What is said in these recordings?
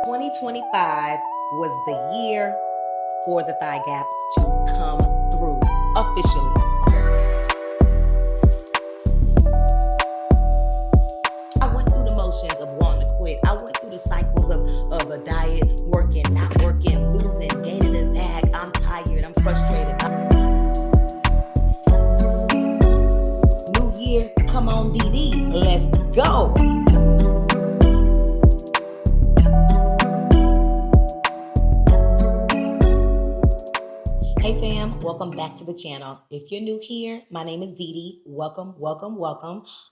2025 was the year for the thigh gap to come through officially. I went through the motions of wanting to quit. I went through the cycles of a diet, working, not working, losing, gaining it back. I'm tired, I'm frustrated. New year, come on DeeDee, let's go. Hey fam, welcome back to the channel. If you're new here, my name is DeeDee. Welcome.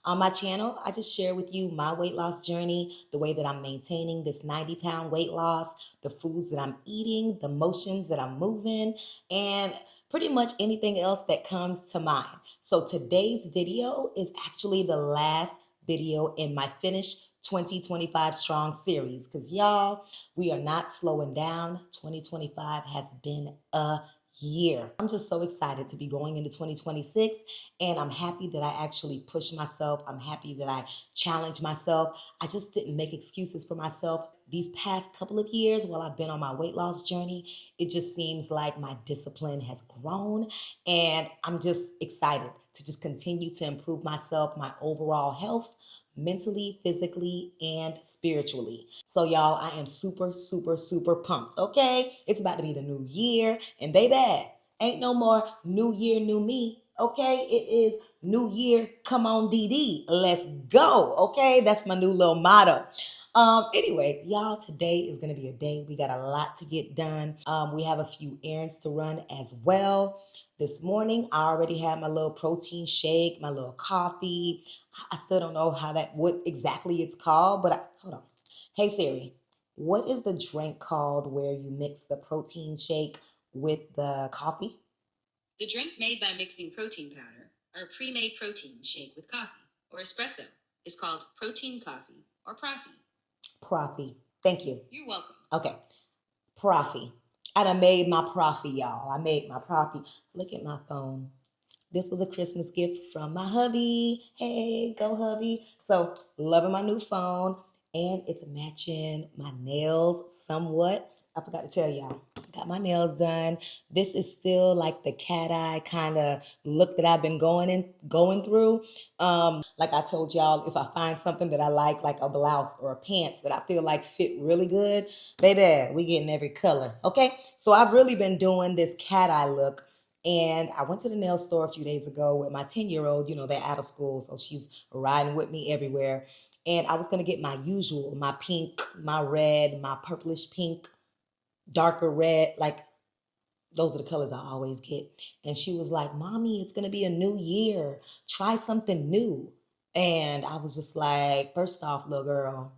On my channel, I just share with you my weight loss journey, the way that I'm maintaining this 90-pound weight loss, the foods that I'm eating, the motions that I'm moving, and pretty much anything else that comes to mind. So today's video is actually the last video in my Finish 2025 Strong series, because y'all, we are not slowing down. 2025 has been a year. I'm just so excited to be going into 2026, and I'm happy that I actually pushed myself. I'm happy that I challenged myself. I just didn't make excuses for myself. These past couple of years while I've been on my weight loss journey, it just seems like my discipline has grown, and I'm just excited to just continue to improve myself, my overall health, mentally, physically, and spiritually. So y'all, I am super pumped, okay? It's about to be the new year, and baby, ain't no more new year, new me, okay? It is new year, come on DeeDee, let's go, okay? That's my new little motto. Anyway, y'all, today is going to be a day. We got a lot to get done. We have a few errands to run as well. This morning, I already had my little protein shake, my little coffee. I still don't know what exactly it's called, but hold on. Hey Siri, what is the drink called where you mix the protein shake with the coffee? The drink made by mixing protein powder or a pre-made protein shake with coffee or espresso is called protein coffee or proffee. Proffee. Thank you. You're welcome. Okay. Proffee. I done made my proffee, y'all. I made my proffee. Look at my phone. This was a Christmas gift from my hubby. Hey, go hubby. So, loving my new phone, and it's matching my nails somewhat. I forgot to tell y'all, got my nails done. This is still like the cat eye kind of look that I've been going through. Like I told y'all, if I find something that I like a blouse or a pants that I feel like fit really good, baby, we getting every color, okay? So I've really been doing this cat eye look. And I went to the nail store a few days ago with my 10-year-old, they're out of school, so she's riding with me everywhere. And I was going to get my usual, my pink, my red, my purplish pink, darker red, like those are the colors I always get. And she was like, Mommy, it's going to be a new year. Try something new. And I was just like, first off, little girl,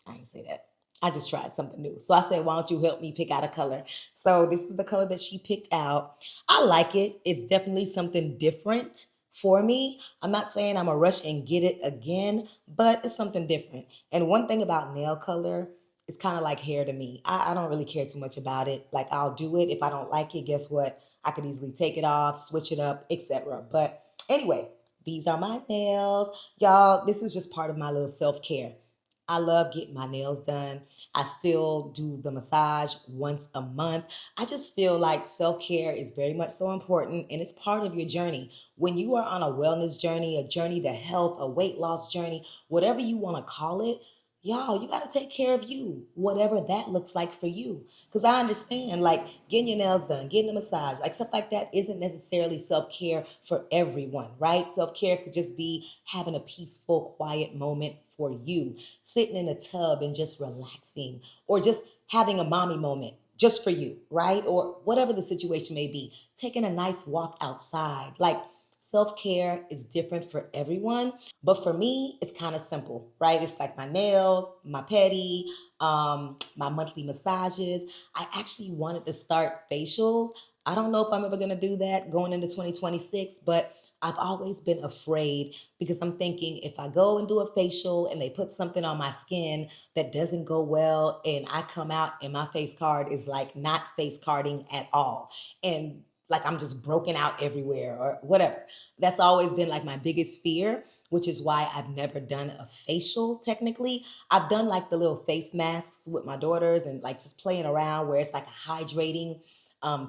I ain't say that. I just tried something new. So I said, why don't you help me pick out a color? So this is the color that she picked out. I like it. It's definitely something different for me. I'm not saying I'm a rush and get it again, but it's something different. And one thing about nail color, it's kind of like hair to me. I don't really care too much about it. Like I'll do it. If I don't like it, guess what? I could easily take it off, switch it up, etc. But anyway, these are my nails. Y'all, this is just part of my little self-care. I love getting my nails done. I still do the massage once a month. I just feel like self-care is very much so important, and it's part of your journey. When you are on a wellness journey, a journey to health, a weight loss journey, whatever you want to call it, y'all, you got to take care of you, whatever that looks like for you. Because I understand, like, getting your nails done, getting a massage, like stuff like that isn't necessarily self-care for everyone, right? Self-care could just be having a peaceful, quiet moment for you, sitting in a tub and just relaxing, or just having a mommy moment just for you, right? Or whatever the situation may be, taking a nice walk outside. Like, self-care is different for everyone, but for me, it's kind of simple, right? It's like my nails, my pedi, my monthly massages. I actually wanted to start facials. I don't know if I'm ever going to do that going into 2026, but I've always been afraid because I'm thinking if I go and do a facial and they put something on my skin that doesn't go well and I come out and my face card is like not face carding at all. And like I'm just broken out everywhere or whatever. That's always been like my biggest fear, which is why I've never done a facial technically. I've done like the little face masks with my daughters and like just playing around where it's like a hydrating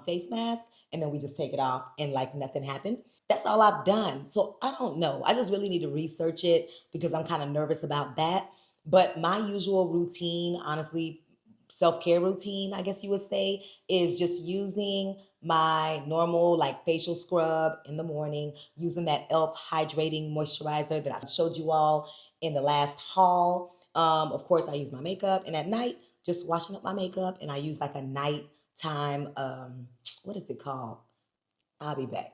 face mask and then we just take it off and like nothing happened. That's all I've done. So I don't know. I just really need to research it because I'm kind of nervous about that. But my usual routine, honestly, self care routine, I guess you would say, is just using my normal like facial scrub in the morning, using that e.l.f. hydrating moisturizer that I showed you all in the last haul. Of course, I use my makeup, and at night, just washing up my makeup, and I use like a nighttime, what is it called? I'll be back.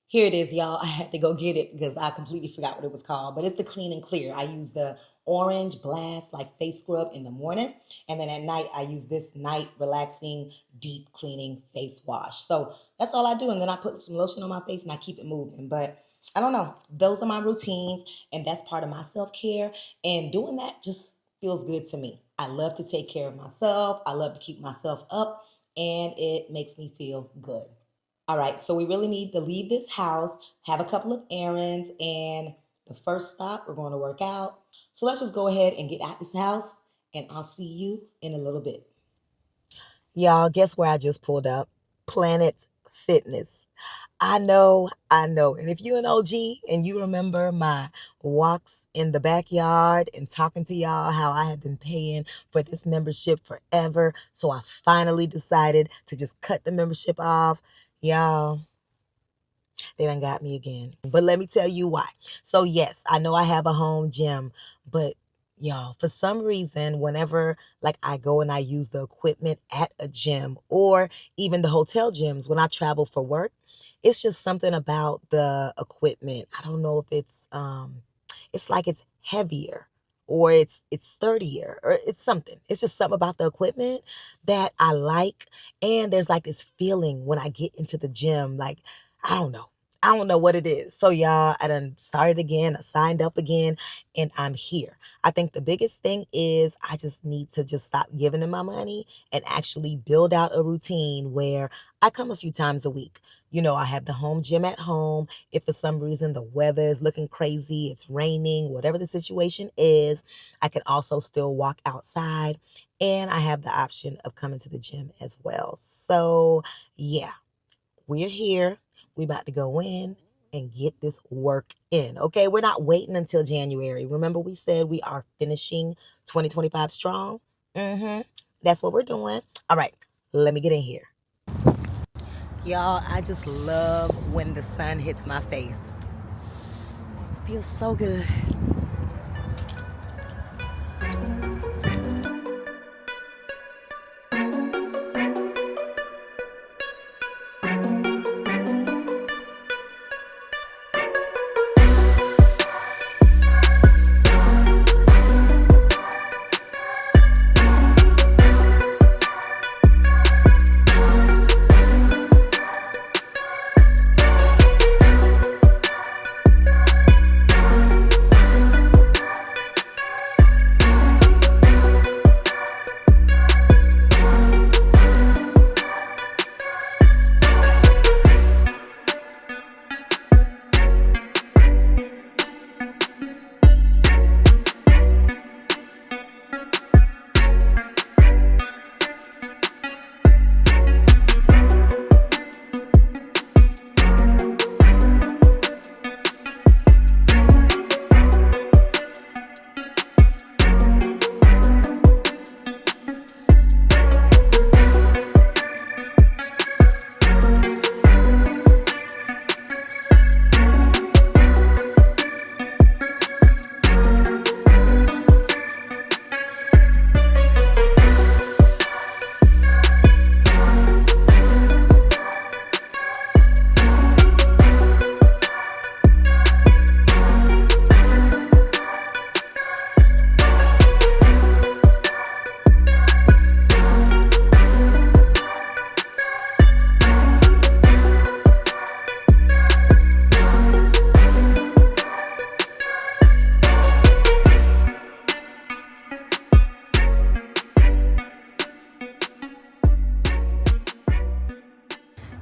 Here it is, y'all. I had to go get it because I completely forgot what it was called. But it's the Clean and Clear. I use the Orange Blast like face scrub in the morning. And then at night, I use this night relaxing, deep cleaning face wash. So that's all I do. And then I put some lotion on my face and I keep it moving. But I don't know. Those are my routines. And that's part of my self-care. And doing that just feels good to me. I love to take care of myself. I love to keep myself up. And it makes me feel good. All right, so we really need to leave this house, have a couple of errands, and the first stop, we're going to work out. So let's just go ahead and get out this house, and I'll see you in a little bit. Y'all, guess where I just pulled up? Planet Fitness. I know. And if you're an OG and you remember my walks in the backyard and talking to y'all how I have been paying for this membership forever, so I finally decided to just cut the membership off. Y'all, they done got me again. But let me tell you why. So yes, I know I have a home gym, but y'all, for some reason, whenever like I go and I use the equipment at a gym or even the hotel gyms when I travel for work, it's just something about the equipment. I don't know if it's like it's heavier or it's sturdier or it's something. It's just something about the equipment that I like. And there's like this feeling when I get into the gym, like, I don't know. I don't know what it is. So y'all, I done started again, I signed up again, and I'm here. I think the biggest thing is I just need to just stop giving them my money and actually build out a routine where I come a few times a week. You know, I have the home gym at home. If for some reason the weather is looking crazy, it's raining, whatever the situation is, I can also still walk outside. And I have the option of coming to the gym as well. So yeah, we're here. We about to go in and get this work in. Okay, we're not waiting until January. Remember we said we are finishing 2025 strong? That's what we're doing. All right, let me get in here. Y'all, I just love when the sun hits my face. Feels so good.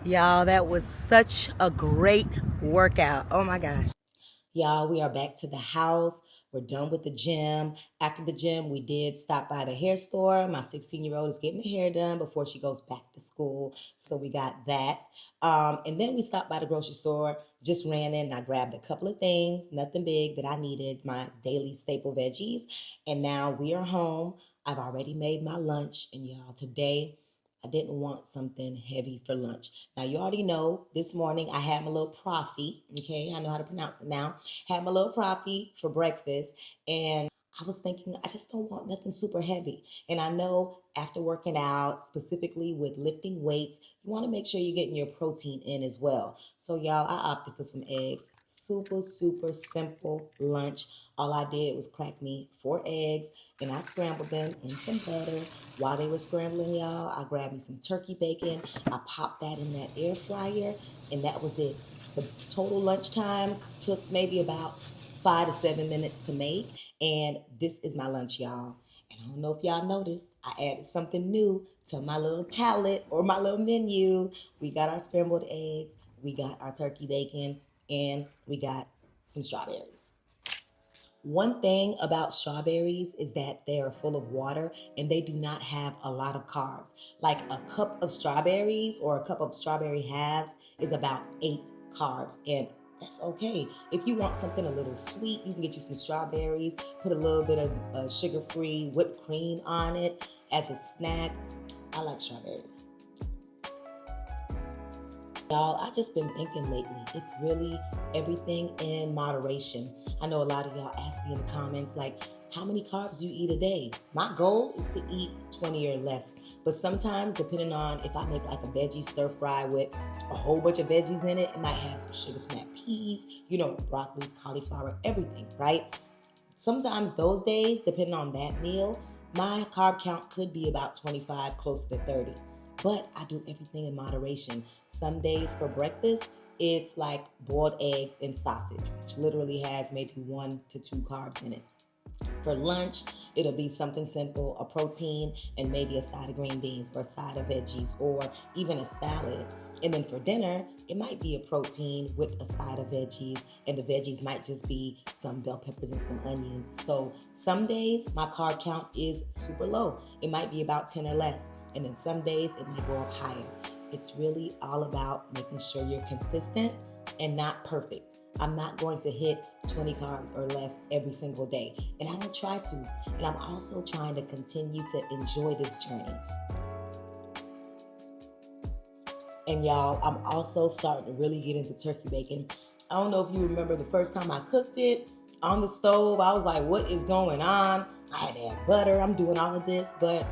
Y'all, that was such a great workout. Oh my gosh. Y'all, we are back to the house. We're done with the gym. After the gym, we did stop by the hair store. My 16-year-old is getting her hair done before she goes back to school. So we got that. And then we stopped by the grocery store, just ran in and I grabbed a couple of things, nothing big that I needed, my daily staple veggies. And now we are home. I've already made my lunch. And y'all, today, I didn't want something heavy for lunch. Now, you already know this morning I had my little profi. Okay, I know how to pronounce it now. Had my little profi for breakfast. And I was thinking, I just don't want nothing super heavy. And I know after working out, specifically with lifting weights, you want to make sure you're getting your protein in as well. So, y'all, I opted for some eggs. Super, super simple lunch. All I did was crack me 4 eggs and I scrambled them in some butter. While they were scrambling, y'all, I grabbed me some turkey bacon. I popped that in that air fryer, and that was it. The total lunchtime took maybe about 5 to 7 minutes to make, and this is my lunch, y'all. And I don't know if y'all noticed, I added something new to my little palette or my little menu. We got our scrambled eggs, we got our turkey bacon, and we got some strawberries. One thing about strawberries is that they are full of water and they do not have a lot of carbs. Like a cup of strawberries or a cup of strawberry halves is about 8 carbs, and that's okay. If you want something a little sweet, you can get you some strawberries, put a little bit of sugar-free whipped cream on it as a snack. I like strawberries. Y'all, I just been thinking lately, it's really everything in moderation. I know a lot of y'all ask me in the comments, like, how many carbs do you eat a day? My goal is to eat 20 or less. But sometimes, depending on if I make like a veggie stir fry with a whole bunch of veggies in it, it might have some sugar snap peas, broccolis, cauliflower, everything, right? Sometimes those days, depending on that meal, my carb count could be about 25, close to 30. But I do everything in moderation. Some days for breakfast, it's like boiled eggs and sausage, which literally has maybe 1 to 2 carbs in it. For lunch, it'll be something simple, a protein and maybe a side of green beans or a side of veggies or even a salad. And then for dinner, it might be a protein with a side of veggies, and the veggies might just be some bell peppers and some onions. So some days my carb count is super low. It might be about 10 or less. And then some days it might go up higher. It's really all about making sure you're consistent and not perfect. I'm not going to hit 20 carbs or less every single day. And I don't try to. And I'm also trying to continue to enjoy this journey. And y'all, I'm also starting to really get into turkey bacon. I don't know if you remember the first time I cooked it on the stove. I was like, what is going on? I had to add butter. I'm doing all of this, but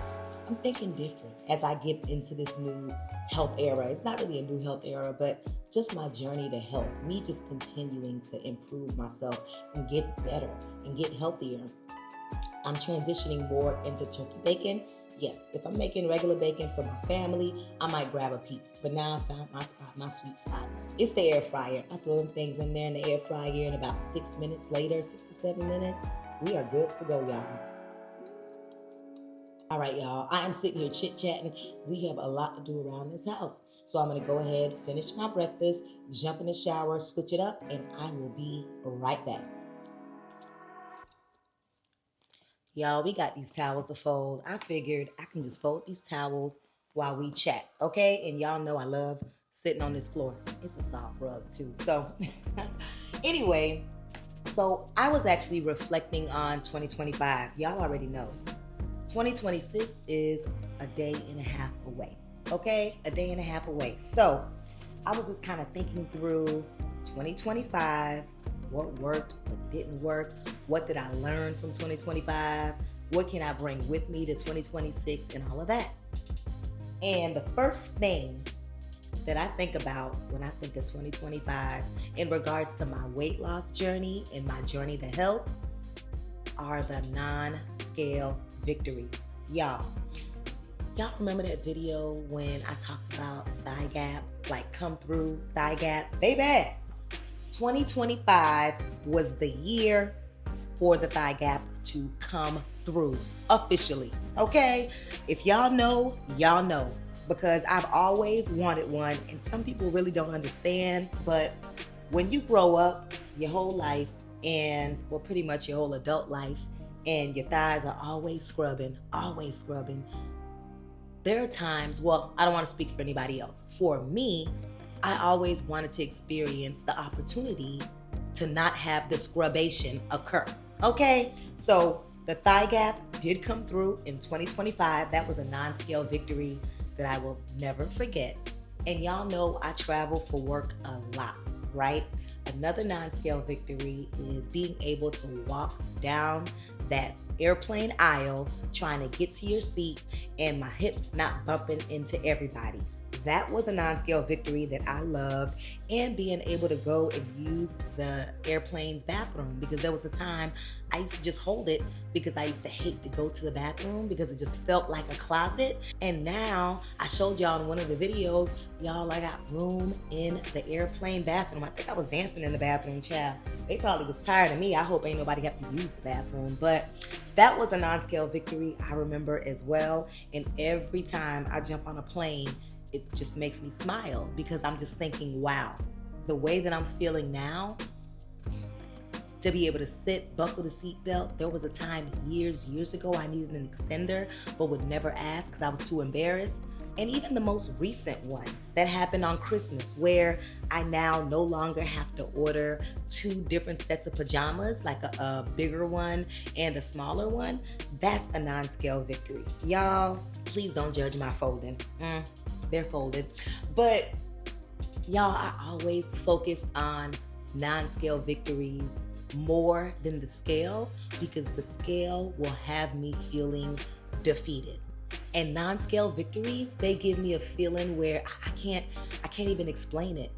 I'm thinking different as I get into this new health era. It's not really a new health era, but just my journey to health, me just continuing to improve myself and get better and get healthier. I'm transitioning more into turkey bacon. Yes, if I'm making regular bacon for my family, I might grab a piece. But now I found my spot, my sweet spot. It's the air fryer. I throw them things in there in the air fryer, and about 6 minutes later, 6 to 7 minutes, we are good to go, y'all. All right, y'all, I am sitting here chit-chatting. We have a lot to do around this house. So I'm going to go ahead, finish my breakfast, jump in the shower, switch it up, and I will be right back. Y'all, we got these towels to fold. I figured I can just fold these towels while we chat, okay? And y'all know I love sitting on this floor. It's a soft rug, too. So anyway, so I was actually reflecting on 2025. Y'all already know. 2026 is a day and a half away, okay? A day and a half away. So I was just kind of thinking through 2025, what worked, what didn't work, what did I learn from 2025, what can I bring with me to 2026, and all of that. And the first thing that I think about when I think of 2025 in regards to my weight loss journey and my journey to health are the non-scale victories. Y'all remember that video when I talked about thigh gap, like come through thigh gap? Baby, 2025 was the year for the thigh gap to come through officially, okay? If y'all know, y'all know. because I've always wanted one, and some people really don't understand. But when you grow up your whole life, and well, pretty much your whole adult life, and your thighs are always scrubbing, there are times, well, I don't want to speak for anybody else. For me, I always wanted to experience the opportunity to not have the scrubbation occur. Okay, so the thigh gap did come through in 2025. That was a non-scale victory that I will never forget. And y'all know I travel for work a lot, right? Another non-scale victory is being able to walk down that airplane aisle trying to get to your seat and my hips not bumping into everybody. That was a non-scale victory that I loved, and being able to go and use the airplane's bathroom, because there was a time I used to just hold it because I used to hate to go to the bathroom because it just felt like a closet. And now I showed y'all in one of the videos, y'all, I got room in the airplane bathroom. I think I was dancing in the bathroom, child. They probably was tired of me. I hope ain't nobody got to use the bathroom. But that was a non-scale victory I remember as well. And every time I jump on a plane, it just makes me smile, because I'm just thinking, wow, the way that I'm feeling now, to be able to sit, buckle the seatbelt. There was a time years ago I needed an extender, but would never ask because I was too embarrassed. And even the most recent one that happened on Christmas, where I now no longer have to order 2 different sets of pajamas, like a bigger one and a smaller one. That's a non-scale victory. Y'all, please don't judge my folding. They're folded. But y'all, I always focus on non-scale victories more than the scale, because the scale will have me feeling defeated. And non-scale victories, they give me a feeling where I can't even explain it.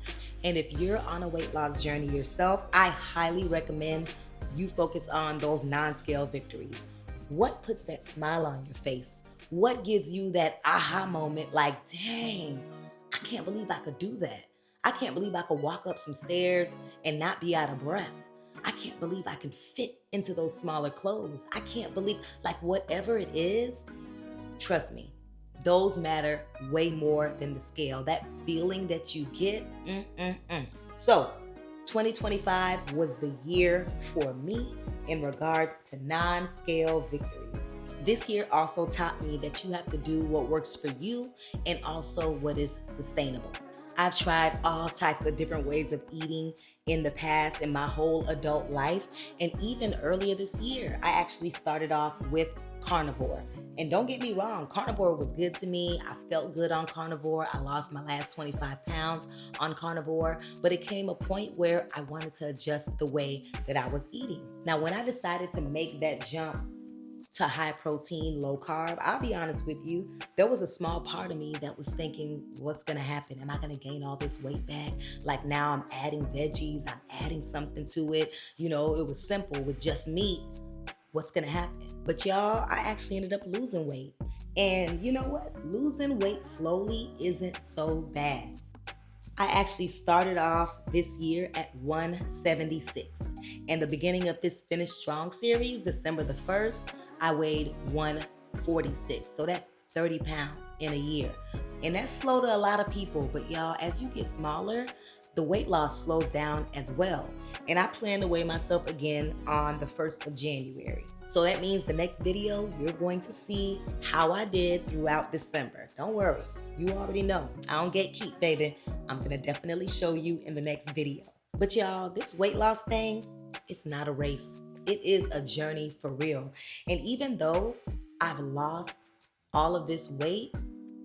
And if you're on a weight loss journey yourself, I highly recommend you focus on those non-scale victories. What puts that smile on your face? What gives you that aha moment, like, dang, I can't believe I could do that. I can't believe I could walk up some stairs and not be out of breath. I can't believe I can fit into those smaller clothes. I can't believe, like, whatever it is, trust me, those matter way more than the scale. That feeling that you get, So, 2025 was the year for me in regards to non-scale victories. This year also taught me that you have to do what works for you and also what is sustainable. I've tried all types of different ways of eating in the past, in my whole adult life. And even earlier this year, I actually started off with carnivore. And don't get me wrong, carnivore was good to me. I felt good on carnivore. I lost my last 25 pounds on carnivore, but it came a point where I wanted to adjust the way that I was eating. Now, when I decided to make that jump to high protein, low carb, I'll be honest with you, there was a small part of me that was thinking, what's gonna happen? Am I gonna gain all this weight back? Like, now I'm adding veggies, I'm adding something to it. You know, it was simple with just meat. What's gonna happen? But y'all, I actually ended up losing weight. And you know what? Losing weight slowly isn't so bad. I actually started off this year at 176. And the beginning of this Finish Strong series, December the 1st, I weighed 146. So that's 30 pounds in a year. And that's slow to a lot of people. But y'all, as you get smaller, the weight loss slows down as well. And I plan to weigh myself again on the 1st of January. So that means the next video, you're going to see how I did throughout December. Don't worry, you already know. I don't gatekeep, baby. I'm gonna definitely show you in the next video. But y'all, this weight loss thing, it's not a race. It is a journey for real. And even though I've lost all of this weight,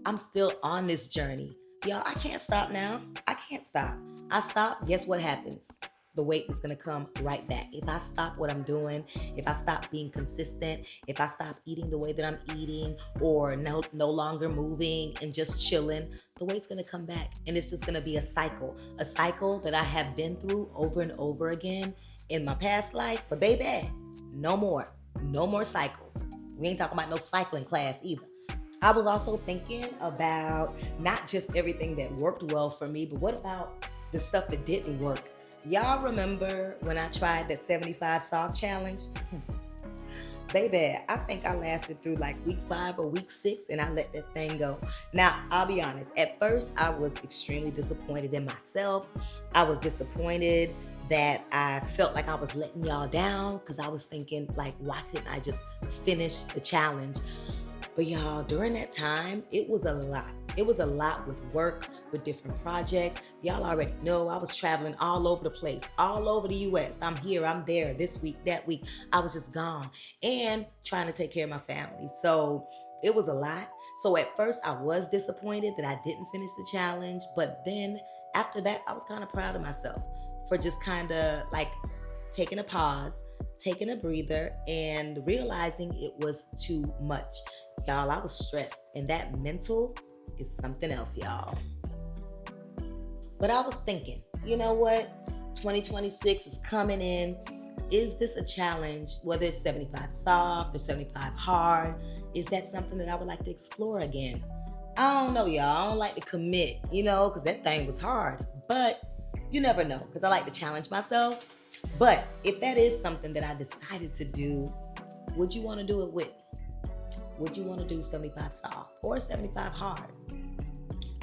I'm still on this journey. Y'all, I can't stop now. I can't stop. I stop, guess what happens? The weight is gonna come right back. If I stop what I'm doing, if I stop being consistent, if I stop eating the way that I'm eating, or no longer moving and just chilling, the weight's gonna come back. And it's just gonna be a cycle that I have been through over and over again in my past life. But baby, no more cycle. We ain't talking about no cycling class either. I was also thinking about not just everything that worked well for me, but what about the stuff that didn't work? Y'all remember when I tried that 75 soft challenge? Baby, I think I lasted through like week 5 or week 6 and I let that thing go. Now, I'll be honest. At first, I was extremely disappointed in myself. I was disappointed that I felt like I was letting y'all down because I was thinking, like, why couldn't I just finish the challenge? But y'all, during that time, it was a lot. It was a lot with work, with different projects. Y'all already know I was traveling all over the place, all over the US. I'm here, I'm there, this week, that week. I was just gone and trying to take care of my family. So it was a lot. So at first, I was disappointed that I didn't finish the challenge. But then after that, I was kind of proud of myself for just kind of like taking a pause, taking a breather, and realizing it was too much. Y'all, I was stressed, and that mental is something else, y'all. But I was thinking, you know what? 2026 is coming in. Is this a challenge, whether it's 75 soft or 75 hard? Is that something that I would like to explore again? I don't know, y'all. I don't like to commit, because that thing was hard. But you never know, because I like to challenge myself. But if that is something that I decided to do, would you want to do it with me? Would you want to do 75 soft or 75 hard?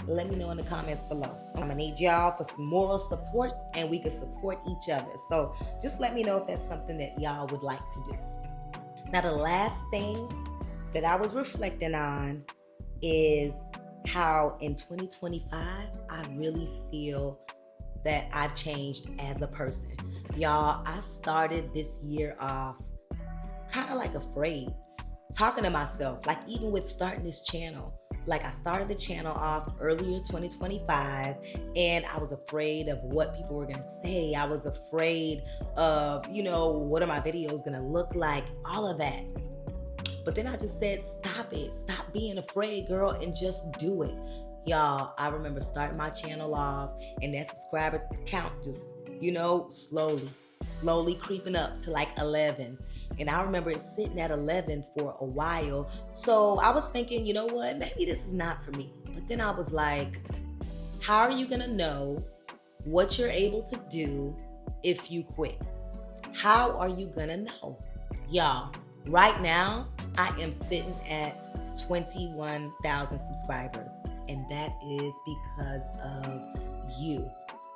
Let me know in the comments below. I'm gonna need y'all for some moral support and we can support each other. So just let me know if that's something that y'all would like to do. Now, the last thing that I was reflecting on is how in 2025, I really feel that I've changed as a person. Y'all, I started this year off kind of like afraid, talking to myself, like even with starting this channel. Like, I started the channel off earlier 2025 and I was afraid of what people were gonna say. I was afraid of, what are my videos gonna look like, all of that. But then I just said, stop it. Stop being afraid, girl, and just do it. Y'all, I remember starting my channel off and that subscriber count just, slowly creeping up to like 11. And I remember it sitting at 11 for a while. So I was thinking, you know what, maybe this is not for me. But then I was like, how are you gonna know what you're able to do if you quit? How are you gonna know? Y'all, right now, I am sitting at 21,000 subscribers. And that is because of you.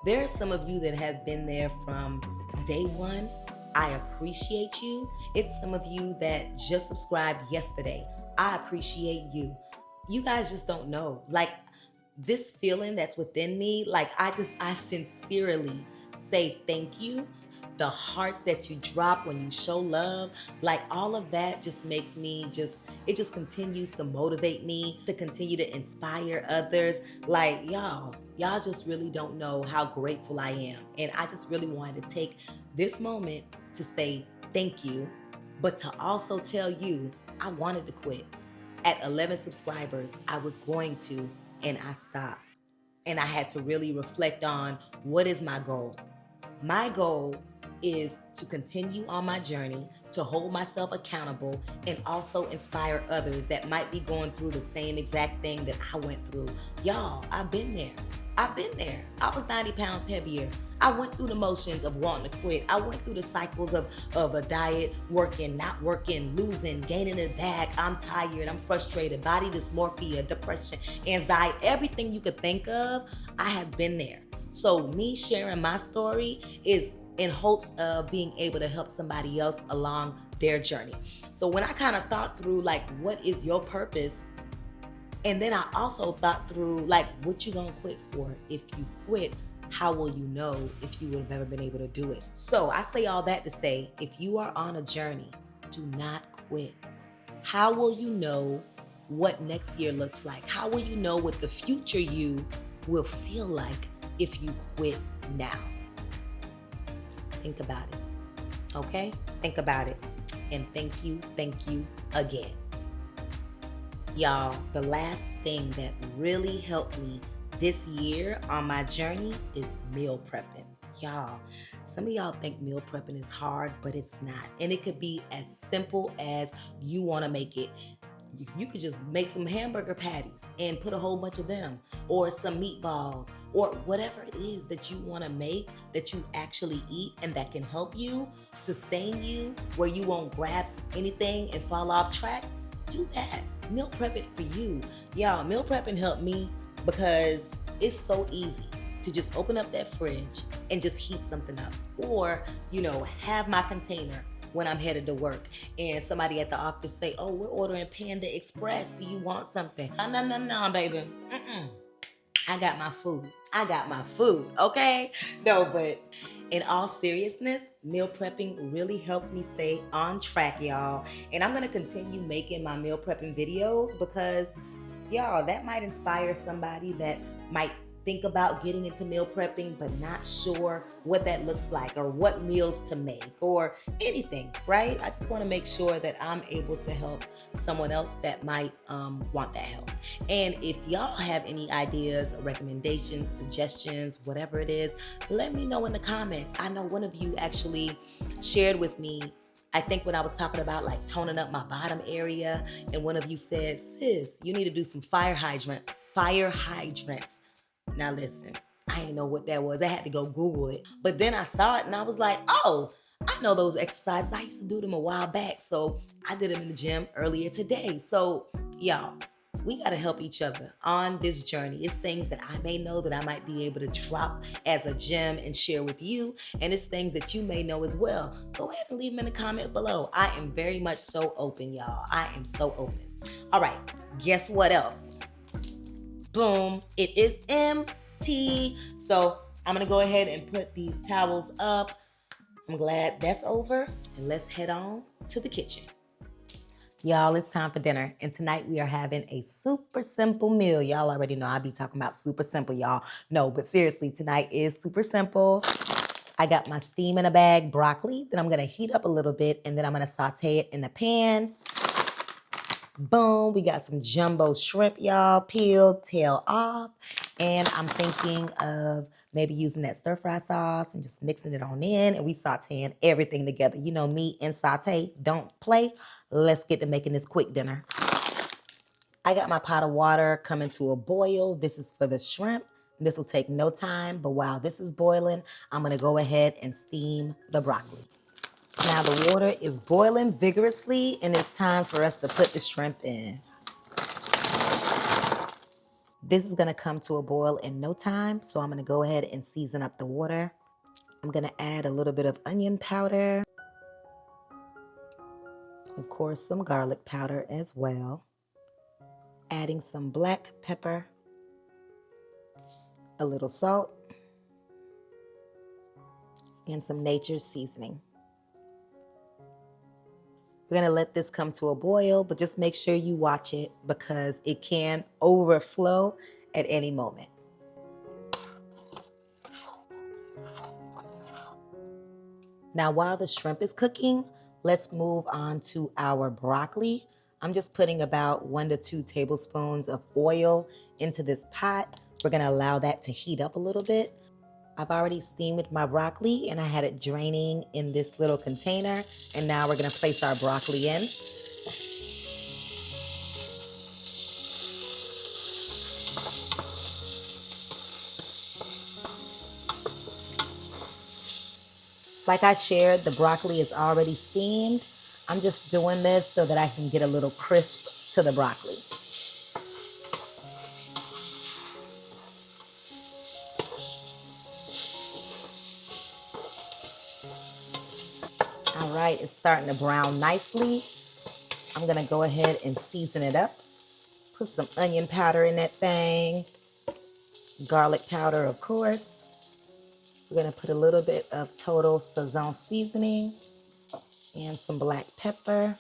There are some of you that have been there from day one. I appreciate you. It's some of you that just subscribed yesterday. I appreciate you. You guys just don't know. Like, this feeling that's within me, like I sincerely say thank you. The hearts that you drop when you show love, like all of that just makes me it just continues to motivate me to continue to inspire others. Like, y'all just really don't know how grateful I am. And I just really wanted to take this moment to say thank you, but to also tell you I wanted to quit. At 11 subscribers, I was going to, and I stopped. And I had to really reflect on, what is my goal? My goal is to continue on my journey, to hold myself accountable, and also inspire others that might be going through the same exact thing that I went through. Y'all, I've been there. I was 90 pounds heavier. I went through the motions of wanting to quit. I went through the cycles of a diet, working, not working, losing, gaining it back. I'm tired, I'm frustrated, body dysmorphia, depression, anxiety, everything you could think of, I have been there. So me sharing my story is in hopes of being able to help somebody else along their journey. So when I kind of thought through, like, what is your purpose? And then I also thought through, like, what you gonna quit for? If you quit, how will you know if you would have ever been able to do it? So I say all that to say, if you are on a journey, do not quit. How will you know what next year looks like? How will you know what the future you will feel like if you quit now? Think about it, okay? Think about it. And thank you again. Y'all, the last thing that really helped me this year on my journey is meal prepping. Y'all, some of y'all think meal prepping is hard, but it's not. And it could be as simple as you want to make it You could just make some hamburger patties and put a whole bunch of them, or some meatballs, or whatever it is that you want to make that you actually eat and that can help you sustain you where you won't grab anything and fall off track. Do that. Meal prep it for you. Y'all, meal prepping helped me because it's so easy to just open up that fridge and just heat something up, or have my container when I'm headed to work and somebody at the office say, "Oh, we're ordering Panda Express. Do you want something?" No, baby. I got my food. Okay? No, but in all seriousness, meal prepping really helped me stay on track, y'all. And I'm going to continue making my meal prepping videos because, y'all, that might inspire somebody that might think about getting into meal prepping but not sure what that looks like or what meals to make or anything, right? I just want to make sure that I'm able to help someone else that might want that help. And if y'all have any ideas, recommendations, suggestions, whatever it is, let me know in the comments. I know one of you actually shared with me, I think when I was talking about like toning up my bottom area, and one of you said, "Sis, you need to do some fire hydrants." Now listen, I didn't know what that was. I had to go Google it. But then I saw it and I was like, oh, I know those exercises. I used to do them a while back. So I did them in the gym earlier today. So y'all, we got to help each other on this journey. It's things that I may know that I might be able to drop as a gem and share with you. And it's things that you may know as well. Go ahead and leave them in the comment below. I am very much so open, y'all. I am so open. All right, guess what else? Boom, it is empty. So I'm gonna go ahead and put these towels up. I'm glad that's over, and let's head on to the kitchen. Y'all, it's time for dinner, and tonight we are having a super simple meal. Y'all already know I be talking about super simple, y'all. No, but seriously, tonight is super simple. I got my steam in a bag broccoli that I'm gonna heat up a little bit, and then I'm gonna saute it in the pan. Boom, we got some jumbo shrimp, y'all, peeled, tail off. And I'm thinking of maybe using that stir fry sauce and just mixing it on in, and we sauteing everything together. You know, meat and saute, don't play. Let's get to making this quick dinner. I got my pot of water coming to a boil. This is for the shrimp. This will take no time, but while this is boiling, I'm gonna go ahead and steam the broccoli. Now the water is boiling vigorously, and it's time for us to put the shrimp in. This is gonna come to a boil in no time, so I'm gonna go ahead and season up the water. I'm gonna add a little bit of onion powder. Of course, some garlic powder as well. Adding some black pepper, a little salt, and some nature's seasoning. We're gonna let this come to a boil, but just make sure you watch it because it can overflow at any moment. Now, while the shrimp is cooking, let's move on to our broccoli. I'm just putting about 1 to 2 tablespoons of oil into this pot. We're gonna allow that to heat up a little bit. I've already steamed my broccoli and I had it draining in this little container. And now we're gonna place our broccoli in. Like I shared, the broccoli is already steamed. I'm just doing this so that I can get a little crisp to the broccoli. All right, it's starting to brown nicely. I'm gonna go ahead and season it up. Put some onion powder in that thing. Garlic powder, of course. We're gonna put a little bit of total Sazon seasoning and some black pepper.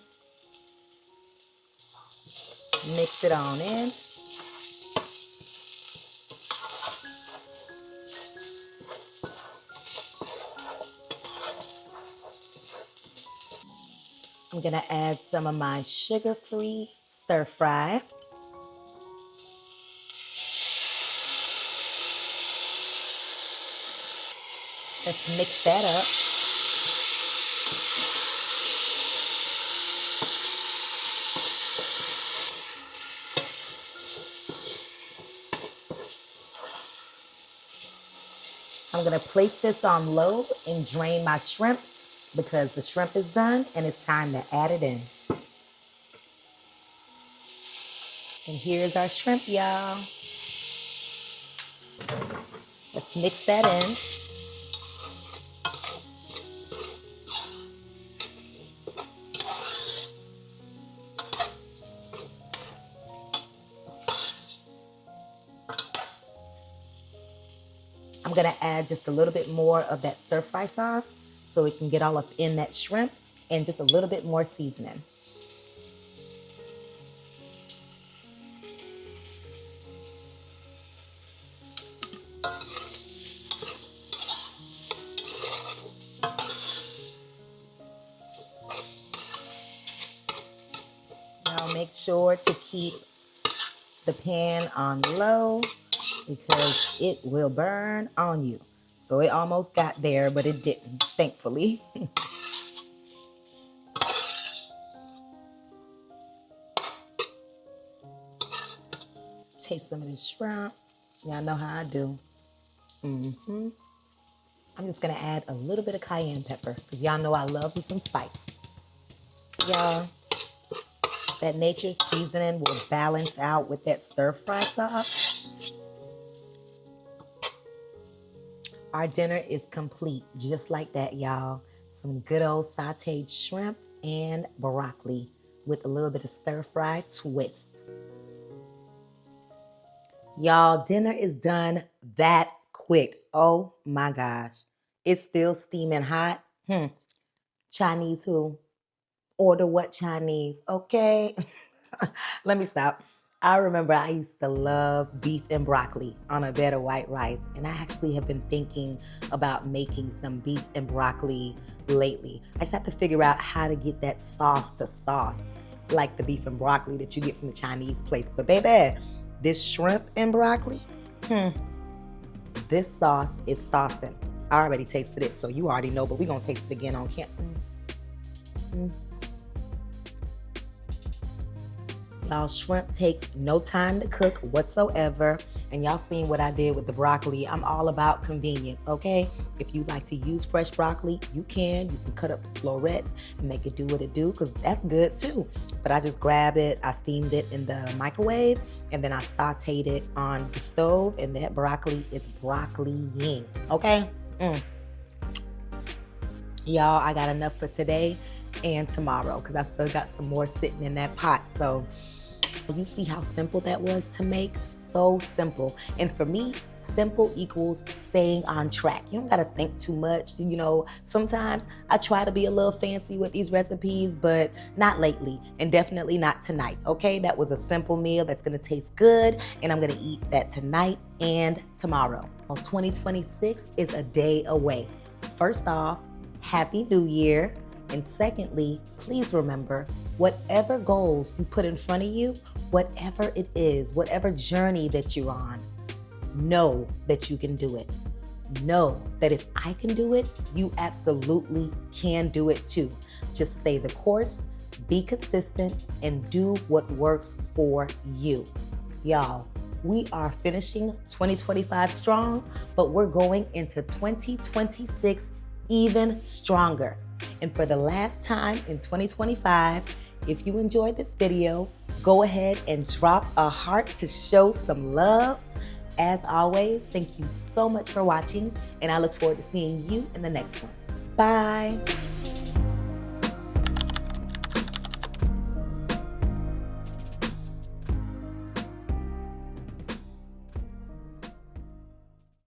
Mix it on in. I'm gonna add some of my sugar-free stir fry. Let's mix that up. I'm gonna place this on low and drain my shrimp because the shrimp is done and it's time to add it in. And here's our shrimp, y'all. Let's mix that in. I'm gonna add just a little bit more of that stir fry sauce so it can get all up in that shrimp, and just a little bit more seasoning. Now make sure to keep the pan on low because it will burn on you. So it almost got there, but it didn't, thankfully. Taste some of this shrimp. Y'all know how I do. I'm just gonna add a little bit of cayenne pepper because y'all know I love me some spice. Y'all, that nature's seasoning will balance out with that stir fry sauce. Our dinner is complete just like that, y'all. Some good old sauteed shrimp and broccoli with a little bit of stir fry twist. Y'all, dinner is done that quick. Oh my gosh. It's still steaming hot. Chinese who? Order what Chinese? Okay. Let me stop. I remember I used to love beef and broccoli on a bed of white rice. And I actually have been thinking about making some beef and broccoli lately. I just have to figure out how to get that sauce to sauce like the beef and broccoli that you get from the Chinese place. But baby, this shrimp and broccoli, this sauce is saucing. I already tasted it, so you already know, but we're going to taste it again on camera. Y'all, shrimp takes no time to cook whatsoever. And y'all seen what I did with the broccoli. I'm all about convenience, okay? If you like to use fresh broccoli, you can. You can cut up the florets and make it do what it do, because that's good too. But I just grabbed it, I steamed it in the microwave, and then I sauteed it on the stove, and that broccoli is broccoli-ing, okay? Y'all, I got enough for today and tomorrow because I still got some more sitting in that pot. So you see how simple that was to make? So simple. And for me, simple equals staying on track. You don't got to think too much. You know, sometimes I try to be a little fancy with these recipes, but not lately, and definitely not tonight. Okay, that was a simple meal that's going to taste good, and I'm going to eat that tonight and tomorrow. Well, 2026 is a day away. First off, Happy New Year. And secondly, please remember, whatever goals you put in front of you, whatever it is, whatever journey that you're on, know that you can do it. Know that if I can do it, you absolutely can do it too. Just stay the course, be consistent, and do what works for you. Y'all, we are finishing 2025 strong, but we're going into 2026 even stronger. And for the last time in 2025, if you enjoyed this video, go ahead and drop a heart to show some love. As always, thank you so much for watching, and I look forward to seeing you in the next one. Bye.